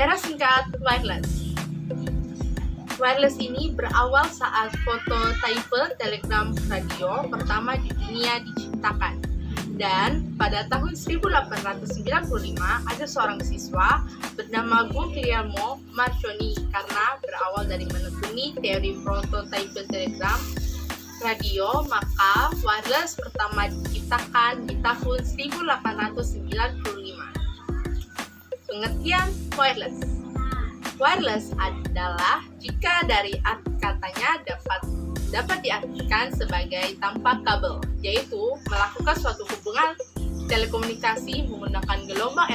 Sejarah singkat wireless. Wireless ini berawal saat prototipe telegram radio pertama di dunia diciptakan. Dan pada tahun 1895 ada seorang siswa bernama Guglielmo Marconi karena berawal dari menekuni teori prototipe telegram radio, maka wireless pertama diciptakan di tahun 1895. Pengertian wireless. Wireless adalah jika dari arti katanya dapat diartikan sebagai tanpa kabel, yaitu melakukan suatu hubungan telekomunikasi menggunakan gelombang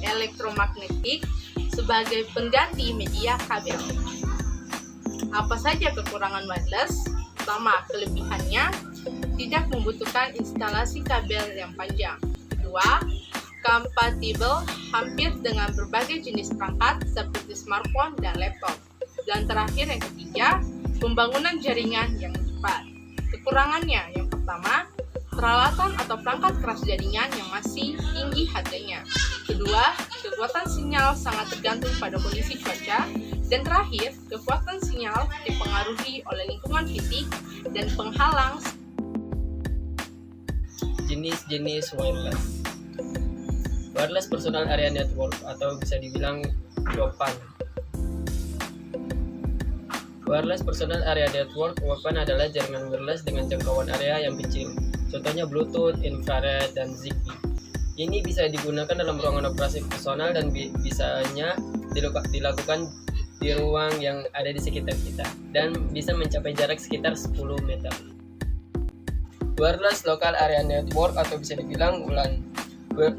elektromagnetik sebagai pengganti media kabel. Apa saja kekurangan wireless? Pertama, kelebihannya tidak membutuhkan instalasi kabel yang panjang. Kedua, kompatibel hampir dengan berbagai jenis perangkat seperti smartphone dan laptop. Dan terakhir yang ketiga, pembangunan jaringan yang cepat. Kekurangannya yang pertama, peralatan atau perangkat keras jaringan yang masih tinggi harganya. Kedua, kekuatan sinyal sangat tergantung pada kondisi cuaca. Dan terakhir, kekuatan sinyal dipengaruhi oleh lingkungan fisik dan penghalang. Jenis-jenis wireless. Wireless Personal Area Network atau bisa dibilang WPAN. Wireless Personal Area Network WPAN adalah jaringan wireless dengan jangkauan area yang kecil. Contohnya Bluetooth, infrared, dan Zigbee. Ini bisa digunakan dalam ruangan operasi personal dan bisanya dilakukan di ruang yang ada di sekitar kita dan bisa mencapai jarak sekitar 10 meter. Wireless Local Area Network atau bisa dibilang WLAN.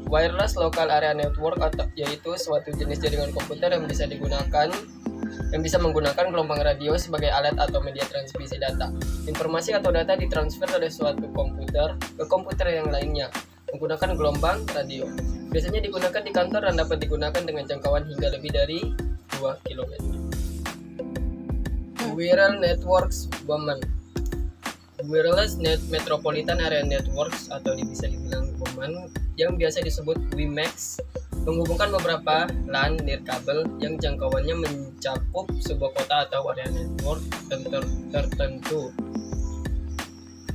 Wireless Local Area Network yaitu suatu jenis jaringan komputer yang bisa menggunakan gelombang radio sebagai alat atau media transmisi data. Informasi atau data ditransfer dari suatu komputer ke komputer yang lainnya menggunakan gelombang radio. Biasanya digunakan di kantor dan dapat digunakan dengan jangkauan hingga lebih dari 2 km. Wireless Networks WMAN. Wireless Metropolitan Area Networks atau bisa dibilang WMAN yang biasa disebut WiMAX menghubungkan beberapa LAN nirkabel yang jangkauannya mencakup sebuah kota atau area network tertentu.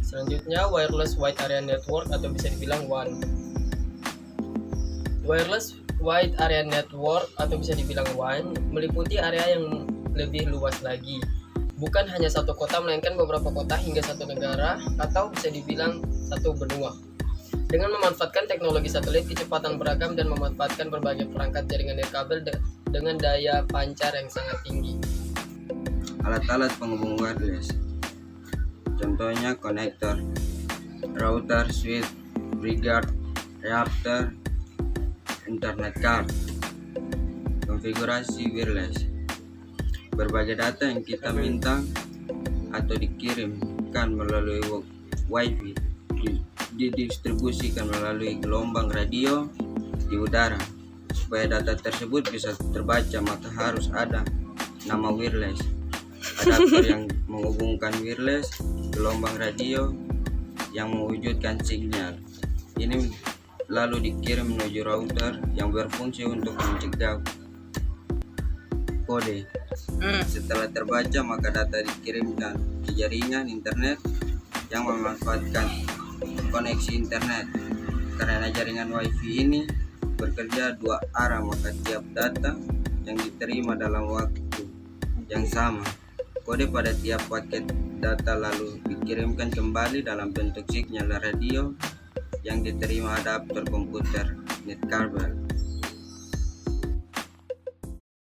Selanjutnya Wireless Wide Area Network atau bisa dibilang WAN. Wireless Wide Area Network atau bisa dibilang WAN meliputi area yang lebih luas lagi. Bukan hanya satu kota, melainkan beberapa kota hingga satu negara atau bisa dibilang satu benua. Dengan memanfaatkan teknologi satelit, kecepatan beragam dan memanfaatkan berbagai perangkat jaringan nirkabel dengan daya pancar yang sangat tinggi. Alat-alat penghubung wireless. Contohnya konektor, router, switch, breaker, adapter, internet card. Konfigurasi wireless. Berbagai data yang kita minta atau dikirimkan melalui Wi-Fi didistribusikan melalui gelombang radio di udara. Supaya data tersebut bisa terbaca, maka harus ada nama wireless, adapter yang menghubungkan wireless, gelombang radio yang mewujudkan sinyal. Ini lalu dikirim menuju router yang berfungsi untuk mencegah kode. Setelah terbaca, maka data dikirimkan ke jaringan internet yang memanfaatkan koneksi internet. Karena jaringan Wi-Fi ini bekerja dua arah, maka tiap data yang diterima dalam waktu yang sama. Kode pada tiap paket data lalu dikirimkan kembali dalam bentuk sinyal radio yang diterima adapter komputer nirkabel.